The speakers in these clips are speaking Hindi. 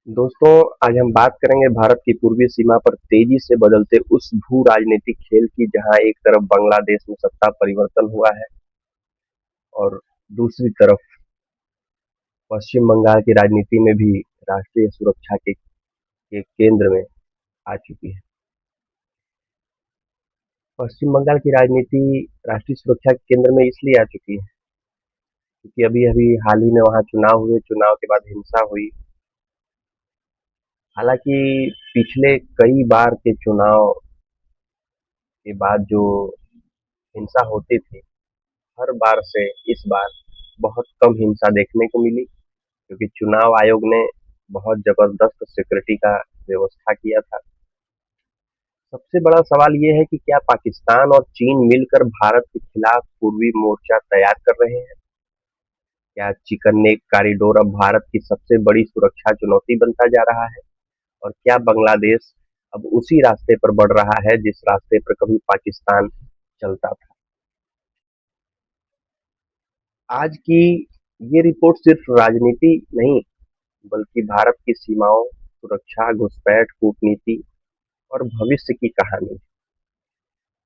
दोस्तों, आज हम बात करेंगे भारत की पूर्वी सीमा पर तेजी से बदलते उस भू राजनीतिक खेल की जहां एक तरफ बांग्लादेश में सत्ता परिवर्तन हुआ है और दूसरी तरफ पश्चिम बंगाल की राजनीति में भी राष्ट्रीय सुरक्षा के केंद्र में आ चुकी है। पश्चिम बंगाल की राजनीति राष्ट्रीय सुरक्षा के केंद्र में इसलिए आ चुकी है क्योंकि अभी अभी हाल ही में वहां चुनाव हुए, चुनाव के बाद हिंसा हुई। हालांकि पिछले कई बार के चुनाव के बाद जो हिंसा होती थी, हर बार से इस बार बहुत कम हिंसा देखने को मिली क्योंकि चुनाव आयोग ने बहुत जबरदस्त सिक्योरिटी का व्यवस्था किया था। सबसे बड़ा सवाल ये है कि क्या पाकिस्तान और चीन मिलकर भारत के खिलाफ पूर्वी मोर्चा तैयार कर रहे हैं? क्या चिकन नेक कॉरिडोर अब भारत की सबसे बड़ी सुरक्षा चुनौती बनता जा रहा है? और क्या बांग्लादेश अब उसी रास्ते पर बढ़ रहा है जिस रास्ते पर कभी पाकिस्तान चलता था? आज की ये रिपोर्ट सिर्फ राजनीति नहीं बल्कि भारत की सीमाओं, सुरक्षा, घुसपैठ, कूटनीति और भविष्य की कहानी।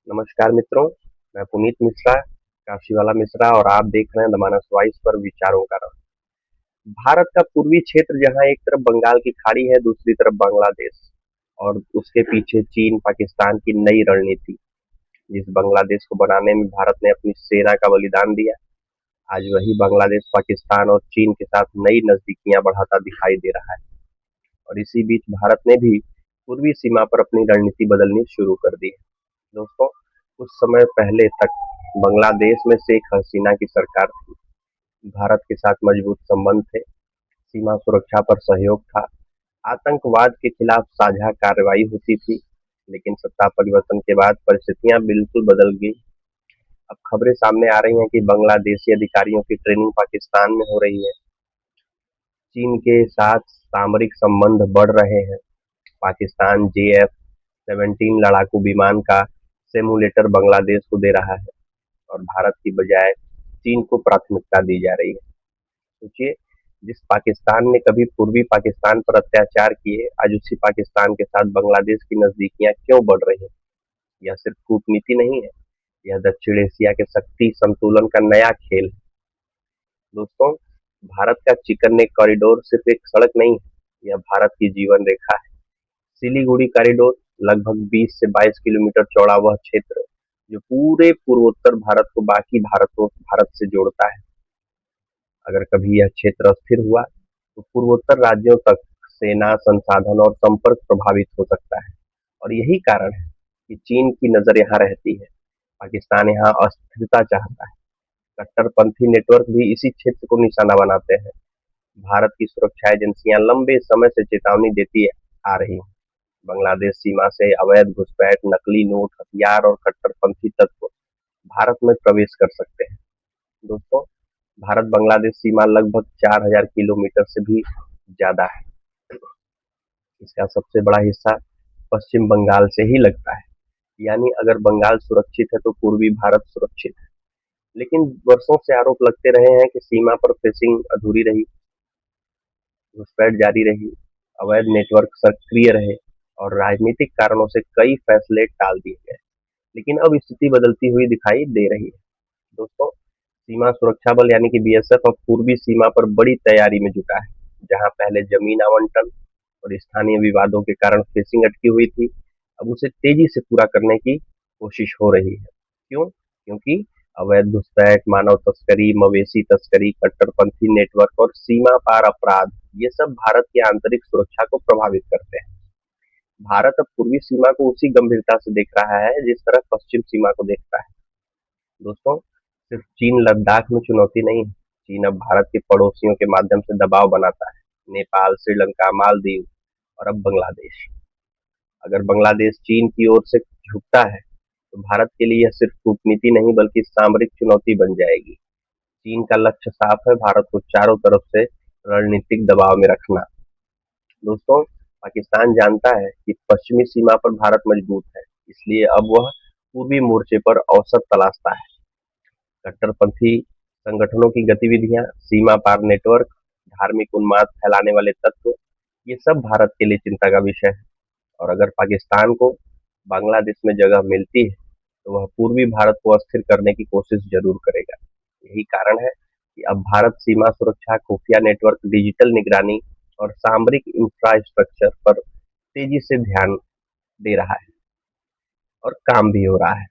नमस्कार मित्रों, मैं पुनीत मिश्रा, काशीवाला मिश्रा, और आप देख रहे हैं द मानस वॉइस पर विचारों का रंग। भारत का पूर्वी क्षेत्र जहां एक तरफ बंगाल की खाड़ी है, दूसरी तरफ बांग्लादेश, और उसके पीछे चीन पाकिस्तान की नई रणनीति। जिस बांग्लादेश को बनाने में भारत ने अपनी सेना का बलिदान दिया, आज वही बांग्लादेश पाकिस्तान और चीन के साथ नई नजदीकियां बढ़ाता दिखाई दे रहा है। और इसी बीच भारत ने भी पूर्वी सीमा पर अपनी रणनीति बदलनी शुरू कर दी है। दोस्तों, कुछ समय पहले तक बांग्लादेश में शेख हसीना की सरकार थी। भारत के साथ मजबूत संबंध थे, सीमा सुरक्षा पर सहयोग था, आतंकवाद के खिलाफ साझा कार्रवाई होती थी। लेकिन सत्ता परिवर्तन के बाद परिस्थितियां बिल्कुल बदल गई। अब खबरें सामने आ रही हैं कि बांग्लादेशी अधिकारियों की ट्रेनिंग पाकिस्तान में हो रही है। चीन के साथ सामरिक संबंध बढ़ रहे हैं। पाकिस्तान JF-17 लड़ाकू विमान का सिमुलेटर बांग्लादेश को दे रहा है और भारत की बजाय चीन को प्राथमिकता दी जा रही है। सोचिए, जिस पाकिस्तान ने कभी पूर्वी पाकिस्तान पर अत्याचार किए, आज उसी पाकिस्तान के साथ बांग्लादेश की नजदीकियां क्यों बढ़ रही हैं? यह सिर्फ कूटनीति नहीं है, यह दक्षिण एशिया के शक्ति संतुलन का नया खेल है। दोस्तों, भारत का चिकन नेक कॉरिडोर सिर्फ एक सड़क नहीं है, यह भारत की जीवन रेखा है। सिलीगुड़ी कॉरिडोर लगभग 20 से 22 किलोमीटर चौड़ा वह क्षेत्र जो पूरे पूर्वोत्तर भारत को बाकी भारत से जोड़ता है। अगर कभी यह क्षेत्र अस्थिर हुआ तो पूर्वोत्तर राज्यों तक सेना, संसाधन और संपर्क प्रभावित हो सकता है। और यही कारण है कि चीन की नजर यहाँ रहती है। पाकिस्तान यहाँ अस्थिरता चाहता है। कट्टरपंथी नेटवर्क भी इसी क्षेत्र को निशाना बनाते हैं। भारत की सुरक्षा एजेंसियां लंबे समय से चेतावनी देती आ रही हैं। बांग्लादेश सीमा से अवैध घुसपैठ, नकली नोट, हथियार और कट्टरपंथी तत्व भारत में प्रवेश कर सकते हैं। दोस्तों, भारत बांग्लादेश सीमा लगभग 4000 किलोमीटर से भी ज्यादा है। इसका सबसे बड़ा हिस्सा पश्चिम बंगाल से ही लगता है। यानी अगर बंगाल सुरक्षित है तो पूर्वी भारत सुरक्षित है। लेकिन वर्षों से आरोप लगते रहे हैं कि सीमा पर फेंसिंग अधूरी रही, घुसपैठ जारी रही, अवैध नेटवर्क सक्रिय रहे और राजनीतिक कारणों से कई फैसले टाल दिए गए। लेकिन अब स्थिति बदलती हुई दिखाई दे रही है। दोस्तों, सीमा सुरक्षा बल यानी कि BSF अब पूर्वी सीमा पर बड़ी तैयारी में जुटा है। जहां पहले जमीन आवंटन और स्थानीय विवादों के कारण फेंसिंग अटकी हुई थी, अब उसे तेजी से पूरा करने की कोशिश हो रही है। क्यों? क्योंकि अवैध घुसपैठ, मानव तस्करी, मवेशी तस्करी, कट्टरपंथी नेटवर्क और सीमा पार अपराध, ये सब भारत की आंतरिक सुरक्षा को प्रभावित करते हैं। भारत अब पूर्वी सीमा को उसी गंभीरता से देख रहा है जिस तरह पश्चिम सीमा को देखता है। दोस्तों, सिर्फ चीन लद्दाख में चुनौती नहीं है। चीन अब भारत के पड़ोसियों के माध्यम से दबाव बनाता है। नेपाल, श्रीलंका, मालदीव और अब बांग्लादेश। अगर बांग्लादेश चीन की ओर से झुकता है तो भारत के लिए यह सिर्फ कूटनीति नहीं बल्कि सामरिक चुनौती बन जाएगी। चीन का लक्ष्य साफ है, भारत को चारों तरफ से रणनीतिक दबाव में रखना। दोस्तों, पाकिस्तान जानता है कि पश्चिमी सीमा पर भारत मजबूत है, इसलिए अब वह पूर्वी मोर्चे पर अवसर तलाशता है। कट्टरपंथी संगठनों की गतिविधियां, सीमा पार नेटवर्क, धार्मिक उन्माद फैलाने वाले तत्व, ये सब भारत के लिए चिंता का विषय है। और अगर पाकिस्तान को बांग्लादेश में जगह मिलती है तो वह पूर्वी भारत को अस्थिर करने की कोशिश जरूर करेगा। यही कारण है कि अब भारत सीमा सुरक्षा, खुफिया नेटवर्क, डिजिटल निगरानी और सामरिक इंफ्रास्ट्रक्चर पर तेजी से ध्यान दे रहा है और काम भी हो रहा है।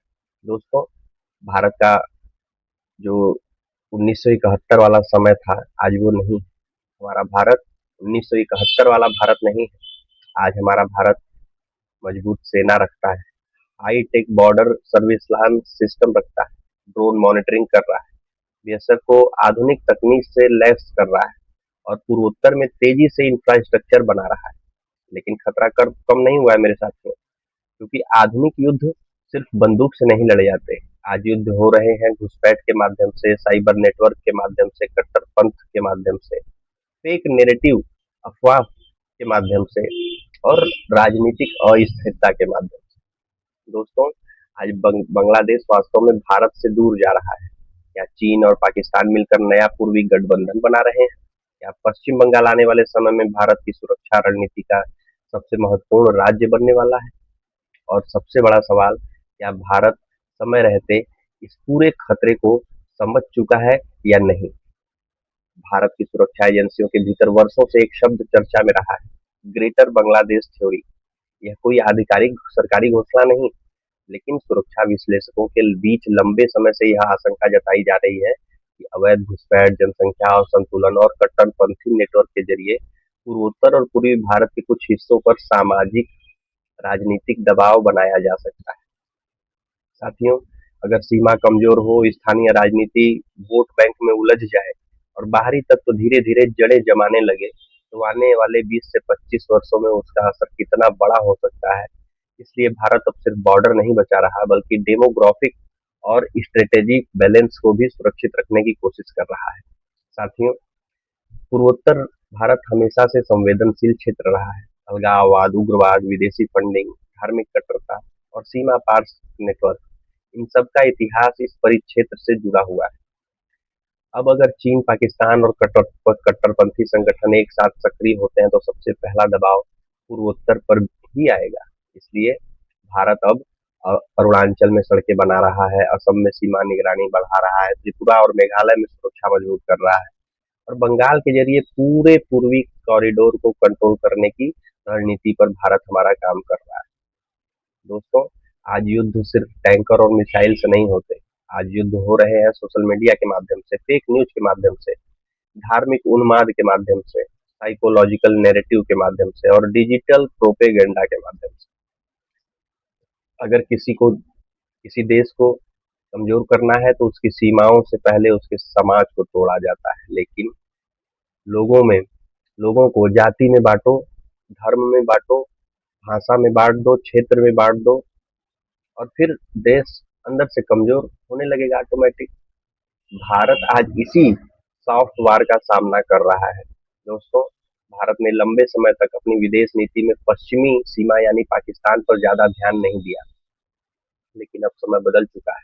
दोस्तों, भारत का जो 1971 वाला समय था, आज वो नहीं है। हमारा भारत 1971 वाला भारत नहीं है। आज हमारा भारत मजबूत सेना रखता है, high tech border surveillance system रखता है, ड्रोन मॉनिटरिंग कर रहा है, बीएसएफ को आधुनिक तकनीक से लैस कर रहा है और पूर्वोत्तर में तेजी से इंफ्रास्ट्रक्चर बना रहा है। लेकिन खतरा कर कम नहीं हुआ है मेरे साथियों, क्योंकि आधुनिक युद्ध सिर्फ बंदूक से नहीं लड़े जाते। आज युद्ध हो रहे हैं घुसपैठ के माध्यम से, साइबर नेटवर्क के माध्यम से, कट्टरपंथ के माध्यम से, फेक नेरेटिव, अफवाह के माध्यम से और राजनीतिक अस्थिरता के माध्यम से। दोस्तों, आज बांग्लादेश वास्तव में भारत से दूर जा रहा है। क्या चीन और पाकिस्तान मिलकर नया पूर्वी गठबंधन बना रहे हैं? क्या पश्चिम बंगाल आने वाले समय में भारत की सुरक्षा रणनीति का सबसे महत्वपूर्ण राज्य बनने वाला है? और सबसे बड़ा सवाल, क्या भारत समय रहते इस पूरे खतरे को समझ चुका है या नहीं? भारत की सुरक्षा एजेंसियों के भीतर वर्षों से एक शब्द चर्चा में रहा है, ग्रेटर बांग्लादेश थ्योरी। यह कोई आधिकारिक सरकारी घोषणा नहीं, लेकिन सुरक्षा विश्लेषकों के बीच लंबे समय से यह आशंका जताई जा रही है कि अवैध घुसपैठ, जनसंख्या असंतुलन और कट्टरपंथी नेटवर्क के जरिए पूर्वोत्तर और पूर्वी भारत के कुछ हिस्सों पर सामाजिक राजनीतिक दबाव बनाया जा सकता है। साथियों, अगर सीमा कमजोर हो, स्थानीय राजनीति वोट बैंक में उलझ जाए और बाहरी तत्व धीरे धीरे जड़ें जमाने लगे, तो आने वाले 20 से 25 वर्षों में उसका असर कितना बड़ा हो सकता है। इसलिए भारत अब सिर्फ बॉर्डर नहीं बचा रहा, बल्कि डेमोग्राफिक और स्ट्रेटेजिक बैलेंस को भी सुरक्षित रखने की कोशिश कर रहा है। साथियों, पूर्वोत्तर भारत हमेशा से संवेदनशील क्षेत्र रहा है। अलगाववाद, उग्रवाद, विदेशी फंडिंग, धार्मिक कट्टरता और सीमा पार नेटवर्क, इन सब का इतिहास इस परिक्षेत्र से जुड़ा हुआ है। अब अगर चीन, पाकिस्तान और कट्टरपंथी संगठन एक साथ सक्रिय होते हैं तो सबसे पहला दबाव पूर्वोत्तर पर ही आएगा। इसलिए भारत अब अरुणाचल में सड़कें बना रहा है, असम में सीमा निगरानी बढ़ा रहा है, त्रिपुरा और मेघालय में सुरक्षा मजबूत कर रहा है और बंगाल के जरिए पूरे पूर्वी कॉरिडोर को कंट्रोल करने की रणनीति पर भारत हमारा काम कर रहा है। दोस्तों, आज युद्ध सिर्फ टैंकर और मिसाइल से नहीं होते। आज युद्ध हो रहे हैं सोशल मीडिया के माध्यम से, फेक न्यूज के माध्यम से, धार्मिक उन्माद के माध्यम से, साइकोलॉजिकल नैरेटिव के माध्यम से और डिजिटल प्रोपेगेंडा के माध्यम से। अगर किसी देश को कमजोर करना है तो उसकी सीमाओं से पहले उसके समाज को तोड़ा जाता है। लेकिन लोगों में लोगों को जाति में बांटो, धर्म में बांटो, भाषा में बांट दो, क्षेत्र में बांट दो और फिर देश अंदर से कमजोर होने लगेगा ऑटोमेटिक। भारत आज इसी सॉफ्ट वार का सामना कर रहा है। दोस्तों, भारत ने लंबे समय तक अपनी विदेश नीति में पश्चिमी सीमा यानी पाकिस्तान पर ज्यादा ध्यान नहीं दिया, लेकिन अब समय बदल चुका है।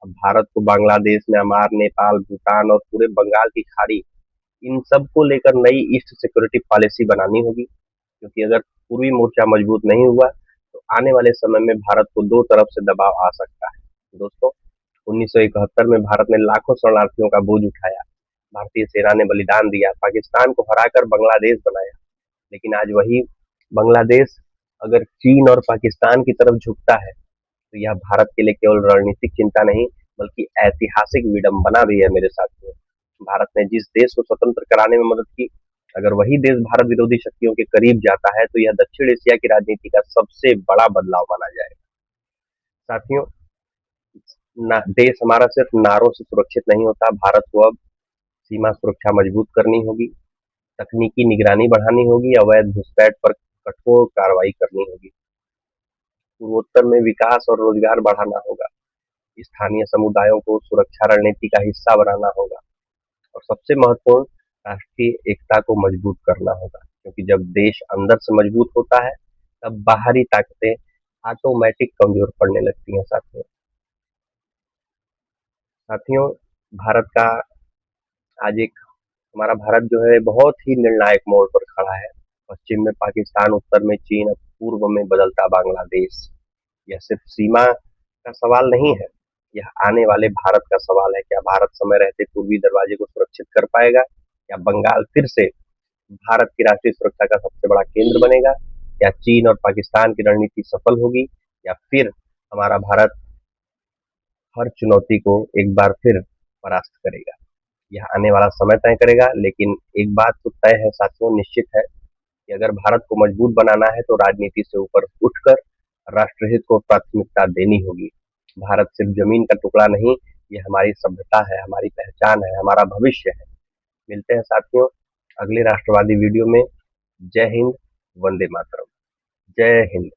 अब भारत को बांग्लादेश, म्यांमार, नेपाल, भूटान और पूरे बंगाल की खाड़ी, इन सब को लेकर नई ईस्ट सिक्योरिटी पॉलिसी बनानी होगी, क्योंकि अगर पूर्वी मोर्चा मजबूत नहीं हुआ तो आने वाले समय में भारत को दो तरफ से दबाव आ सकता है। दोस्तों, 1971 में भारत ने लाखों शरणार्थियों का बोझ उठाया, भारतीय सेना ने बलिदान दिया, पाकिस्तान को हराकर बांग्लादेश बनाया। लेकिन आज वही बांग्लादेश अगर चीन और पाकिस्तान की तरफ झुकता है तो यह भारत के लिए केवल रणनीतिक चिंता नहीं, बल्कि ऐतिहासिक विडंबना भी है मेरे साथियों। भारत ने जिस देश को स्वतंत्र कराने में मदद की, अगर वही देश भारत विरोधी शक्तियों के करीब जाता है तो यह दक्षिण एशिया की राजनीति का सबसे बड़ा बदलाव माना जाएगा। साथियों, देश हमारा सिर्फ नारों से सुरक्षित नहीं होता। भारत को अब सीमा सुरक्षा मजबूत करनी होगी, तकनीकी निगरानी बढ़ानी होगी, अवैध घुसपैठ पर कठोर कार्रवाई करनी होगी, पूर्वोत्तर में विकास और रोजगार बढ़ाना होगा, स्थानीय समुदायों को सुरक्षा रणनीति का हिस्सा बनाना होगा और सबसे महत्वपूर्ण, राष्ट्रीय एकता को मजबूत करना होगा। क्योंकि जब देश अंदर से मजबूत होता है तब बाहरी ताकतें ऑटोमेटिक कमजोर पड़ने लगती हैं। साथियों, भारत का आज एक हमारा भारत जो है बहुत ही निर्णायक मोड़ पर खड़ा है। पश्चिम में पाकिस्तान, उत्तर में चीन और पूर्व में बदलता बांग्लादेश। यह सिर्फ सीमा का सवाल नहीं है, यह आने वाले भारत का सवाल है। क्या भारत समय रहते पूर्वी दरवाजे को सुरक्षित कर पाएगा? क्या बंगाल फिर से भारत की राष्ट्रीय सुरक्षा का सबसे बड़ा केंद्र बनेगा? क्या चीन और पाकिस्तान की रणनीति सफल होगी, या फिर हमारा भारत हर चुनौती को एक बार फिर परास्त करेगा? यह आने वाला समय तय करेगा, लेकिन एक बात तो तय है साथियों, निश्चित है कि अगर भारत को मजबूत बनाना है तो राजनीति से ऊपर उठकर राष्ट्रहित को प्राथमिकता देनी होगी। भारत सिर्फ जमीन का टुकड़ा नहीं, ये हमारी सभ्यता है, हमारी पहचान है, हमारा भविष्य है। मिलते हैं साथियों अगले राष्ट्रवादी वीडियो में। जय हिंद, वंदे मातरम। जय हिंद।